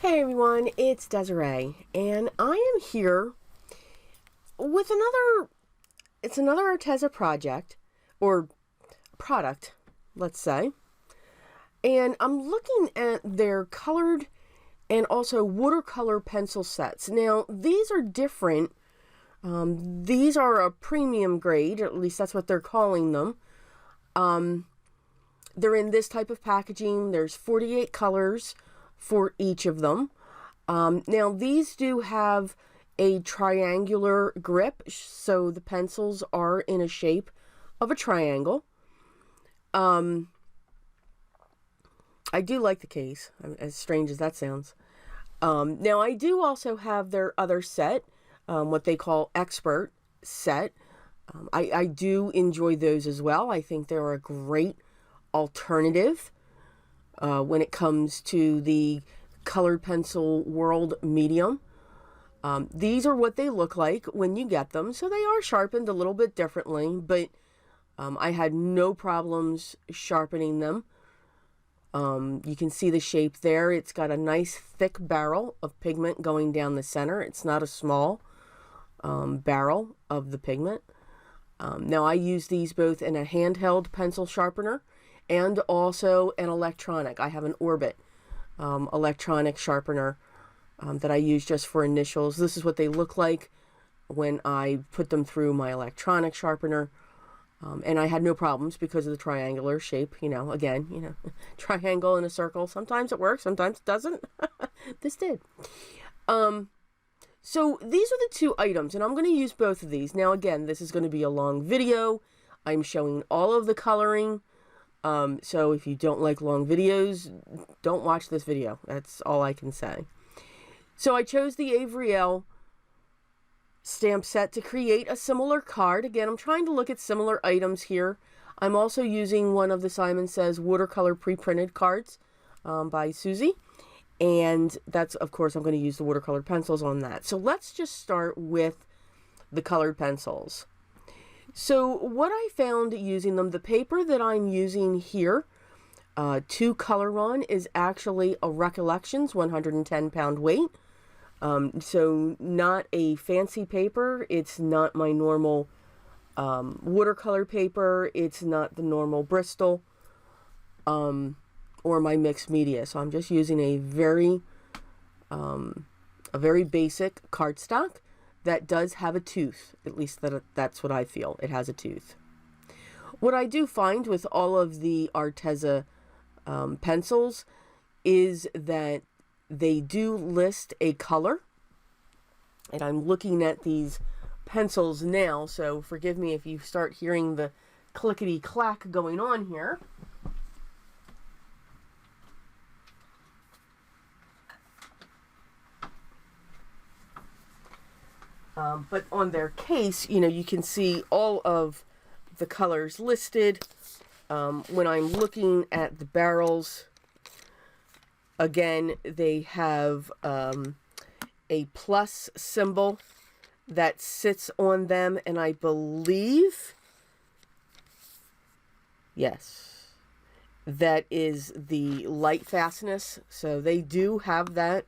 Hey everyone, it's Desiree, and I am here with another Arteza project, or product, let's say, and I'm looking at their colored and also watercolor pencil sets. Now, these are different. These are a premium grade, or at least that's what they're calling them. They're in this type of packaging. There's 48 colors for each of them. Now these do have a triangular grip, so the pencils are in a shape of a triangle. I do like the case, as strange as that sounds. Now I do also have their other set, what they call expert set. I do enjoy those as well. I think they're a great alternative when it comes to the colored pencil world medium. These are what they look like when you get them. So they are sharpened a little bit differently, but I had no problems sharpening them. You can see the shape there. It's got a nice thick barrel of pigment going down the center. It's not a small barrel of the pigment. Now I use these both in a handheld pencil sharpener and also an electronic. I have an Orbit electronic sharpener that I use just for initials. This is what they look like when I put them through my electronic sharpener. And I had no problems because of the triangular shape. Again, triangle in a circle. Sometimes it works, sometimes it doesn't. This did. So these are the two items, and I'm going to use both of these. Now, again, this is going to be a long video. I'm showing all of the coloring. So if you don't like long videos, don't watch this video. That's all I can say. So I chose the Avriel stamp set to create a similar card. Again, I'm trying to look at similar items here. I'm also using one of the Simon Says watercolor pre-printed cards by Susie. And that's, of course, I'm going to use the watercolor pencils on that. So let's just start with the colored pencils. So what I found using them, the paper that I'm using here to color on is actually a Recollections 110-pound weight. So not a fancy paper. It's not my normal watercolor paper. It's not the normal Bristol or my mixed media. So I'm just using a very basic cardstock that does have a tooth. At least that's what I feel. It has a tooth. What I do find with all of the Arteza pencils is that they do list a color. And I'm looking at these pencils now, so forgive me if you start hearing the clickety-clack going on here. But on their case, you can see all of the colors listed. When I'm looking at the barrels, again, they have a plus symbol that sits on them, and I believe, yes, that is the light fastness. So they do have that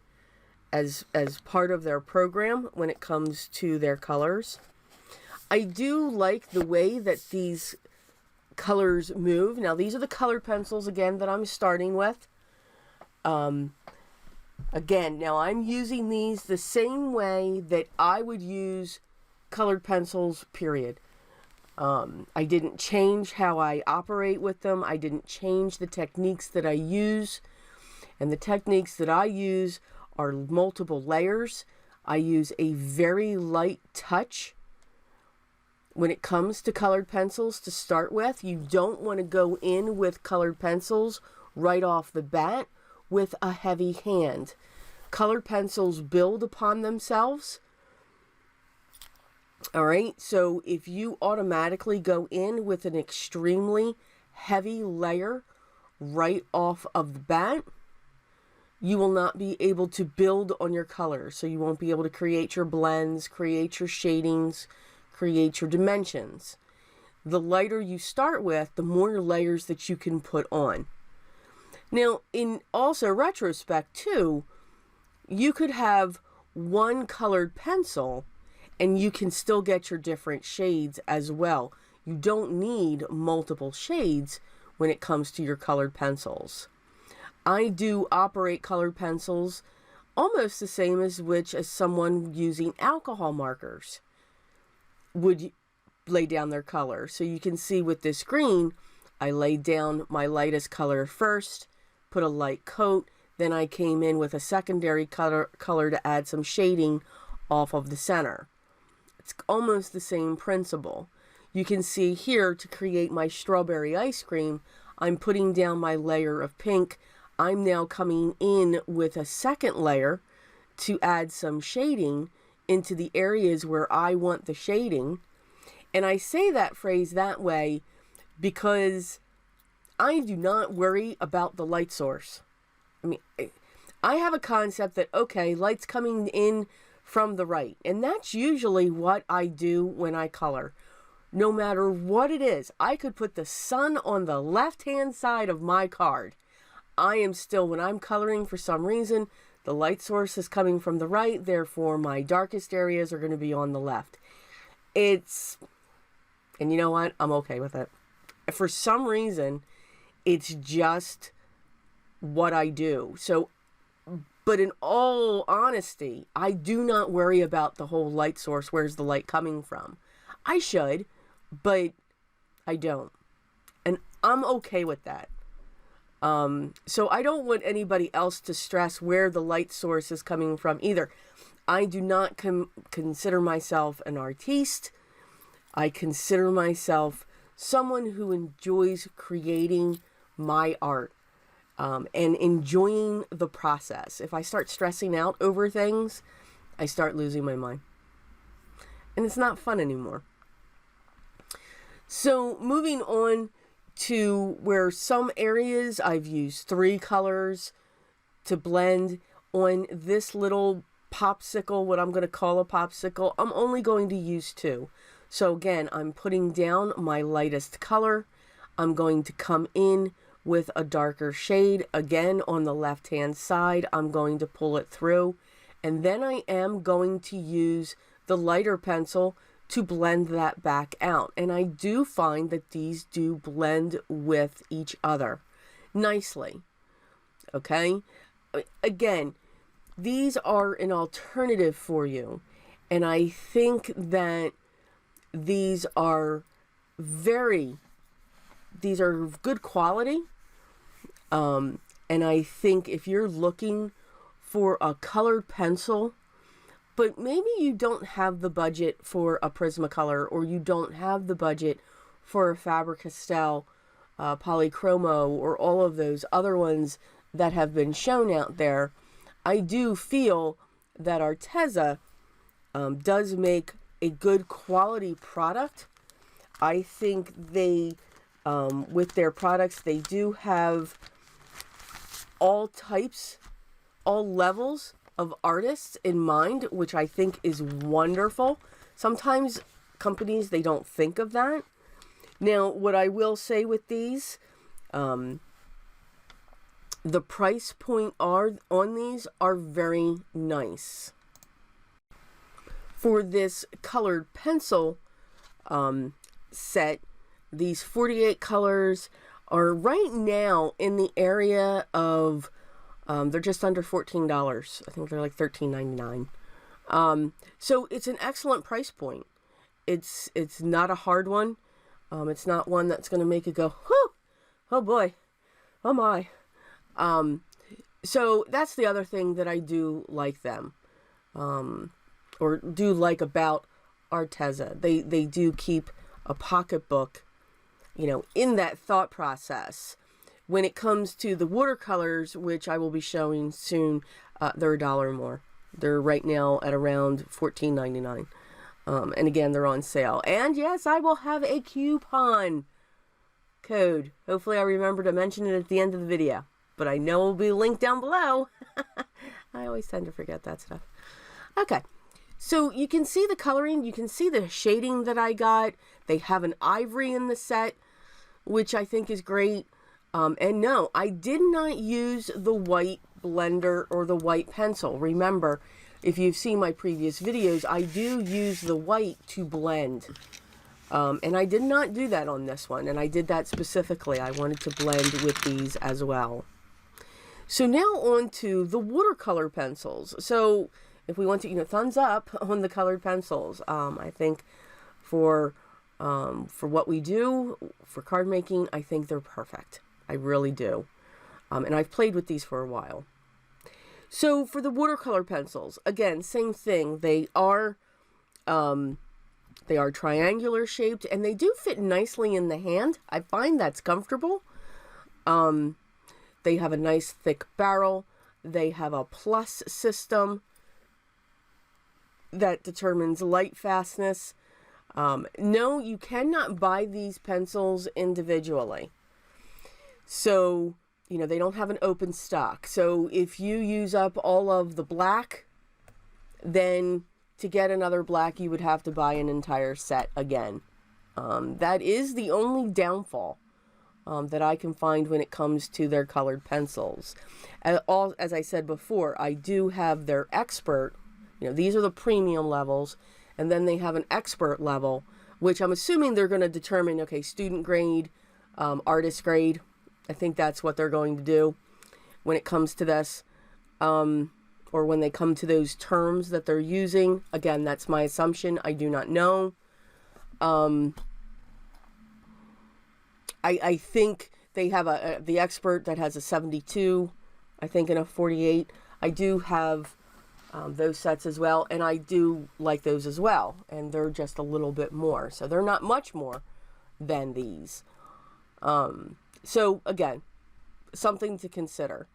as part of their program when it comes to their colors. I do like the way that these colors move. Now these are the colored pencils again that I'm starting with. Again, now I'm using these the same way that I would use colored pencils, period. I didn't change how I operate with them. I didn't change the techniques that I use. And the techniques that I use are multiple layers. I use a very light touch when it comes to colored pencils to start with. You don't want to go in with colored pencils right off the bat with a heavy hand. Colored pencils build upon themselves. All right, so if you automatically go in with an extremely heavy layer right off of the bat, you will not be able to build on your colors. So you won't be able to create your blends, create your shadings, create your dimensions. The lighter you start with, the more layers that you can put on. Now, in also retrospect too, you could have one colored pencil and you can still get your different shades as well. You don't need multiple shades when it comes to your colored pencils. I do operate colored pencils almost the same as someone using alcohol markers would lay down their color. So you can see with this green, I laid down my lightest color first, put a light coat, then I came in with a secondary color to add some shading off of the center. It's almost the same principle. You can see here, to create my strawberry ice cream, I'm putting down my layer of pink. I'm now coming in with a second layer to add some shading into the areas where I want the shading. And I say that phrase that way because I do not worry about the light source. I mean, I have a concept that, okay, light's coming in from the right. And that's usually what I do when I color. No matter what it is, I could put the sun on the left-hand side of my card. I am still, when I'm coloring, for some reason, the light source is coming from the right, therefore my darkest areas are going to be on the left. And you know what? I'm okay with it. For some reason, it's just what I do. So, but in all honesty, I do not worry about the whole light source. Where's the light coming from? I should, but I don't. And I'm okay with that. So I don't want anybody else to stress where the light source is coming from either. I do not consider myself an artiste. I consider myself someone who enjoys creating my art and enjoying the process. If I start stressing out over things, I start losing my mind. And it's not fun anymore. So moving on to where some areas I've used 3 colors to blend. On this little popsicle, what I'm going to call a popsicle, I'm only going to use 2. So again, I'm putting down my lightest color. I'm going to come in with a darker shade. Again, on the left-hand side, I'm going to pull it through. And then I am going to use the lighter pencil to blend that back out. And I do find that these do blend with each other nicely. Okay? Again, these are an alternative for you. And I think that these are good quality. And I think if you're looking for a colored pencil, but maybe you don't have the budget for a Prismacolor, or you don't have the budget for a Faber-Castell Polychromo, or all of those other ones that have been shown out there, I do feel that Arteza does make a good quality product. I think they, with their products, they do have all types, all levels of artists in mind, which I think is wonderful. Sometimes companies, they don't think of that. Now, what I will say with these, the price point on these are very nice. For this colored pencil set, these 48 colors are right now in the area of they're just under $14. I think they're like $13.99. So it's an excellent price point. It's not a hard one. It's not one that's going to make you go, whoo, oh boy, oh my. So that's the other thing that I do like them, or do like about Arteza. They do keep a pocketbook, you know, in that thought process. When it comes to the watercolors, which I will be showing soon, they're $1 more. They're right now at around $14.99. And again, they're on sale. And yes, I will have a coupon code. Hopefully I remember to mention it at the end of the video. But I know it will be linked down below. I always tend to forget that stuff. Okay. So you can see the coloring. You can see the shading that I got. They have an ivory in the set, which I think is great. And no, I did not use the white blender or the white pencil. Remember, if you've seen my previous videos, I do use the white to blend. And I did not do that on this one, and I did that specifically. I wanted to blend with these as well. So now on to the watercolor pencils. So if we want to, thumbs up on the colored pencils. I think for what we do, for card making, I think they're perfect. I really do. And I've played with these for a while. So for the watercolor pencils, again, same thing. They are triangular shaped, and they do fit nicely in the hand. I find that's comfortable. They have a nice thick barrel. They have a plus system that determines light fastness. No, you cannot buy these pencils individually. So, they don't have an open stock. So if you use up all of the black, then to get another black, you would have to buy an entire set again. That is the only downfall that I can find when it comes to their colored pencils. As I said before, I do have their expert. These are the premium levels, and then they have an expert level, which I'm assuming they're going to determine, okay, student grade, artist grade. I think that's what they're going to do when it comes to this. Or when they come to those terms that they're using. Again, that's my assumption. I do not know. I think they have the expert that has a 72, I think, and a 48. I do have those sets as well, and I do like those as well. And they're just a little bit more. So they're not much more than these. So again, something to consider.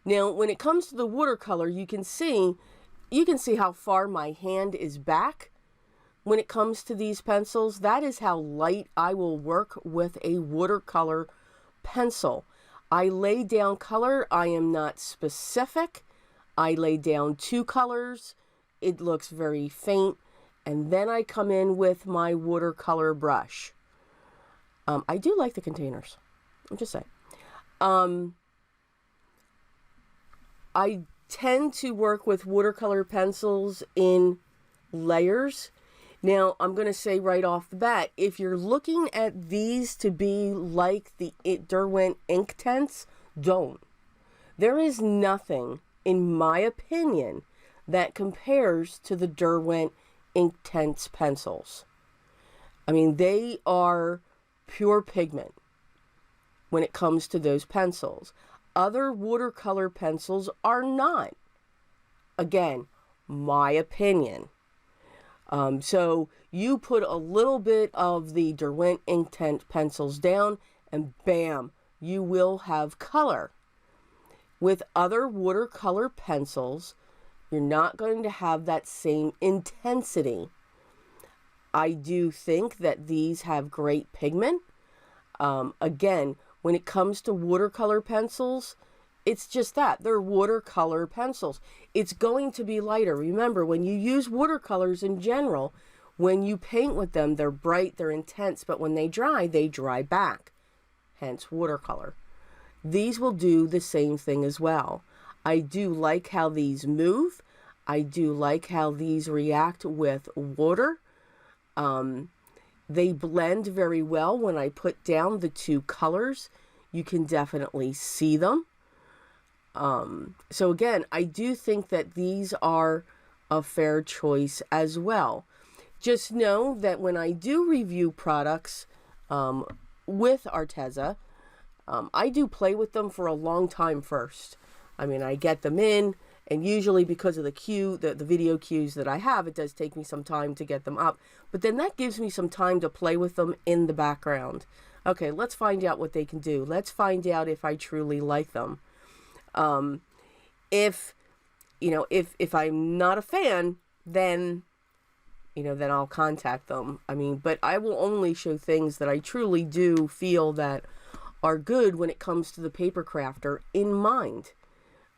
Now, when it comes to the watercolor, you can see how far my hand is back when it comes to these pencils. That is how light I will work with a watercolor pencil. I lay down color. I am not specific. I lay down 2 colors. It looks very faint. And then I come in with my watercolor brush. I do like the containers. I'm just saying. I tend to work with watercolor pencils in layers. Now, I'm going to say right off the bat, if you're looking at these to be like the Derwent Inktense, don't. There is nothing, in my opinion, that compares to the Derwent Inktense pencils. I mean, they are pure pigment when it comes to those pencils. Other watercolor pencils are not. Again, my opinion. So you put a little bit of the Derwent Inktense pencils down, and bam, you will have color. With other watercolor pencils, you're not going to have that same intensity. I do think that these have great pigment. Again, when it comes to watercolor pencils, it's just that. They're watercolor pencils. It's going to be lighter. Remember, when you use watercolors in general, when you paint with them, they're bright, they're intense, but when they dry back. Hence, watercolor. These will do the same thing as well. I do like how these move. I do like how these react with water. They blend very well when I put down the 2 colors. You can definitely see them. So again, I do think that these are a fair choice as well. Just know that when I do review products with Arteza, I do play with them for a long time first. I mean, I get them in, and usually because of the video cues that I have, it does take me some time to get them up. But then that gives me some time to play with them in the background. Okay, let's find out what they can do. Let's find out if I truly like them. If I'm not a fan, then I'll contact them. I mean, but I will only show things that I truly do feel that are good when it comes to the paper crafter in mind.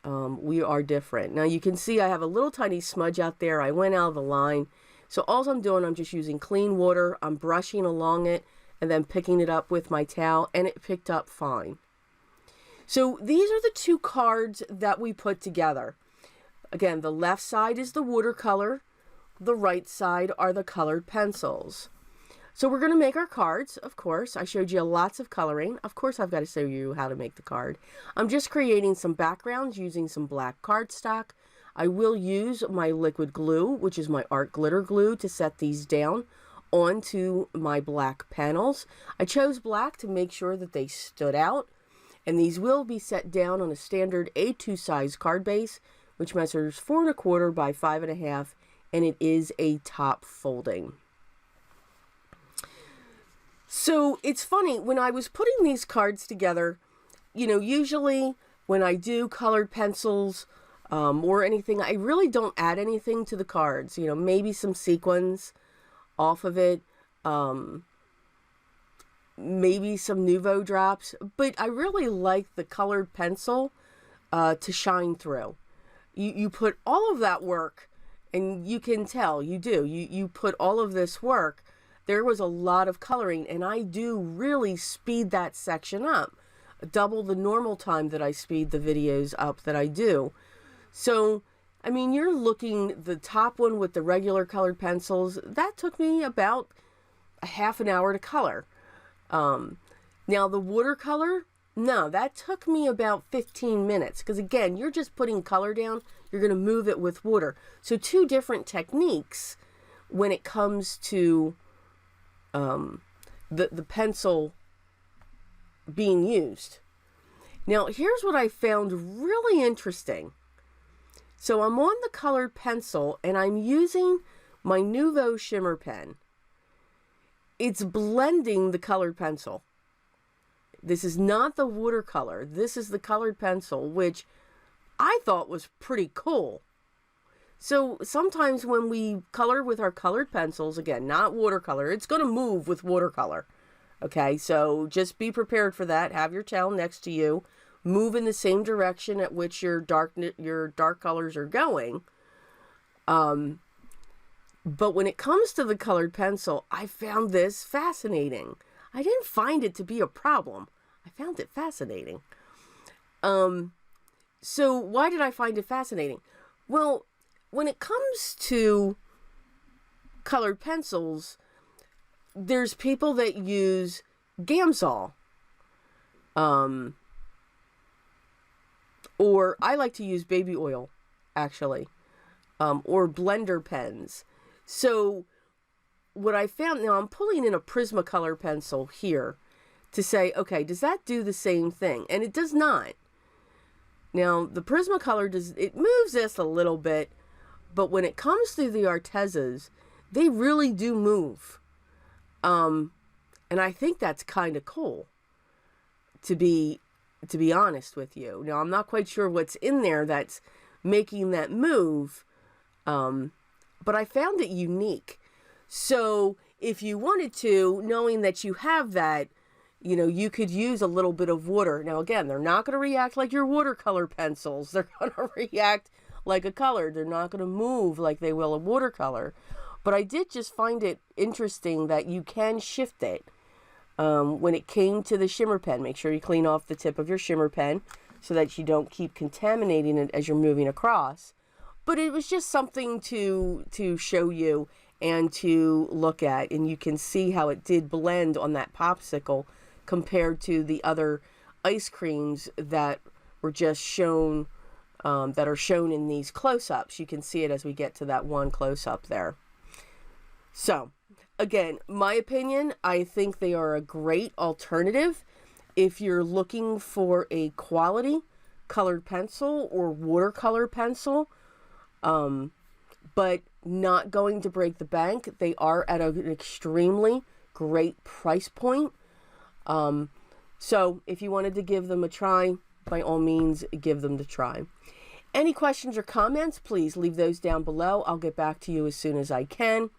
We are different. Now you can see I have a little tiny smudge out there. I went out of the line. So all I'm doing, I'm just using clean water. I'm brushing along it and then picking it up with my towel, and it picked up fine. So these are the two cards that we put together. Again, the left side is the watercolor. The right side are the colored pencils. So we're going to make our cards, of course. I showed you lots of coloring. Of course, I've got to show you how to make the card. I'm just creating some backgrounds using some black cardstock. I will use my liquid glue, which is my art glitter glue, to set these down onto my black panels. I chose black to make sure that they stood out. And these will be set down on a standard A2 size card base, which measures 4 1/4 by 5 1/2, and it is a top folding. So it's funny, when I was putting these cards together, you know, usually when I do colored pencils or anything, I really don't add anything to the cards. You know, maybe some sequins off of it, maybe some Nuvo drops, but I really like the colored pencil to shine through. You put all of that work, and you can tell you do. You put all of this work. There was a lot of coloring, and I do really speed that section up, double the normal time that I speed the videos up that I do. So, I mean, you're looking, the top one with the regular colored pencils, that took me about a half an hour to color. Now the watercolor, no, that took me about 15 minutes, because again, you're just putting color down, you're going to move it with water. So two different techniques when it comes to the pencil being used. Now here's what I found really interesting. So I'm on the colored pencil and I'm using my Nuvo shimmer pen. It's blending the colored pencil. This is not the watercolor. This is the colored pencil, which I thought was pretty cool. So sometimes when we color with our colored pencils, again, not watercolor, it's going to move with watercolor. Okay, so just be prepared for that. Have your towel next to you. Move in the same direction at which your dark colors are going. But when it comes to the colored pencil, I found this fascinating. I didn't find it to be a problem. I found it fascinating. So why did I find it fascinating? Well, when it comes to colored pencils, there's people that use Gamsol. Or I like to use baby oil, actually. Or blender pens. So what I found, now I'm pulling in a Prismacolor pencil here to say, okay, does that do the same thing? And it does not. Now the Prismacolor it moves this a little bit, but when it comes to the Artezas, they really do move. And I think that's kind of cool, to be honest with you. Now I'm not quite sure what's in there that's making that move, but I found it unique. So if you wanted to, knowing that you have that, you know, you could use a little bit of water. Now again, they're not going to react like your watercolor pencils. They're going to react like a color. They're not going to move like they will a watercolor. But I did just find it interesting that you can shift it. When it came to the shimmer pen, make sure you clean off the tip of your shimmer pen so that you don't keep contaminating it as you're moving across. But it was just something to show you and to look at, and you can see how it did blend on that popsicle compared to the other ice creams that were just shown, that are shown in these close-ups. You can see it as we get to that one close-up there. So, again, my opinion, I think they are a great alternative if you're looking for a quality colored pencil or watercolor pencil, but not going to break the bank. They are at an extremely great price point. So if you wanted to give them a try, by all means, give them the try. Any questions or comments, please leave those down below. I'll get back to you as soon as I can.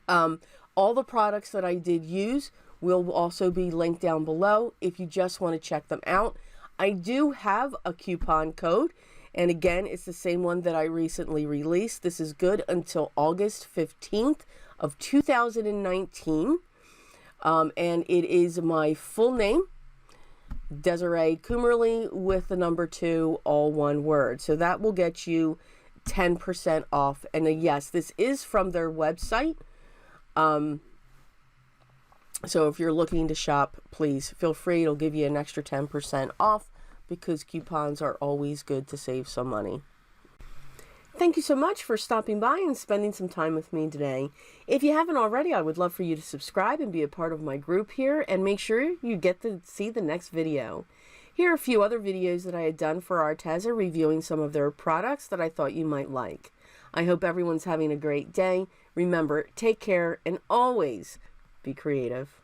All the products that I did use will also be linked down below if you just want to check them out. I do have a coupon code, and again, it's the same one that I recently released. This is good until August 15th of 2019. And it is my full name, Desiree Kummerly with the number 2, all one word. So that will get you 10% off. And yes, this is from their website. So if you're looking to shop, please feel free. It'll give you an extra 10% off because coupons are always good to save some money. Thank you so much for stopping by and spending some time with me today. If you haven't already, I would love for you to subscribe and be a part of my group here, and make sure you get to see the next video. Here are a few other videos that I had done for Arteza reviewing some of their products that I thought you might like. I hope everyone's having a great day. Remember, take care and always be creative.